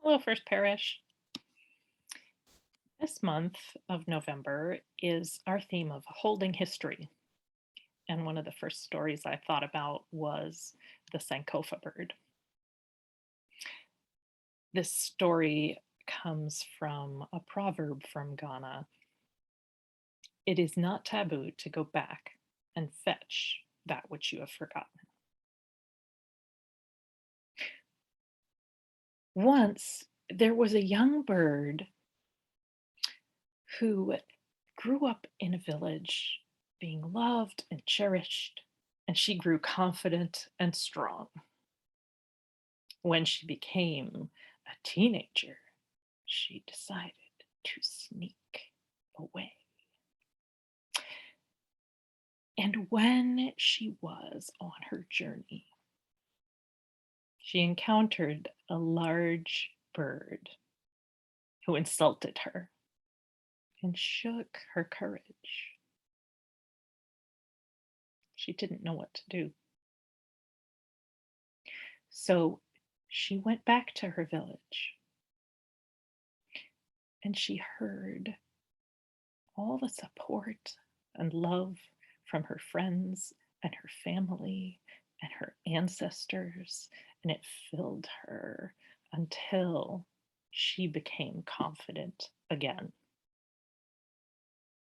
Hello, First Parish. This month of November is our theme of holding history. And one of the first stories I thought about was the Sankofa bird. This story comes from a proverb from Ghana. It is not taboo to go back and fetch that which you have forgotten. Once there was a young bird who grew up in a village being loved and cherished, and she grew confident and strong. When she became a teenager, she decided to sneak away. And when she was on her journey, she encountered a large bird who insulted her and shook her courage. She didn't know what to do. So she went back to her village and she heard all the support and love from her friends and her family and her ancestors, and it filled her until she became confident again.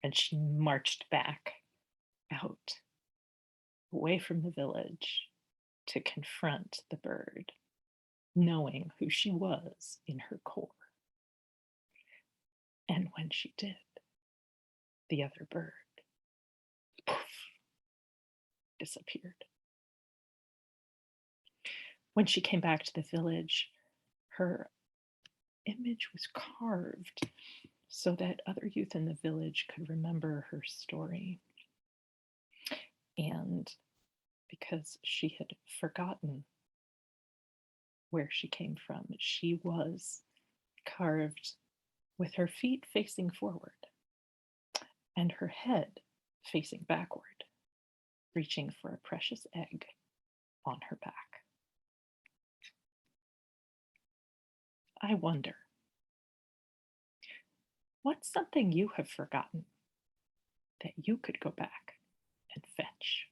And she marched back out away from the village to confront the bird, knowing who she was in her core. And when she did, the other bird, poof, disappeared. When she came back to the village, her image was carved so that other youth in the village could remember her story. And because she had forgotten where she came from, she was carved with her feet facing forward and her head facing backward, reaching for a precious egg on her back. I wonder, what's something you have forgotten that you could go back and fetch?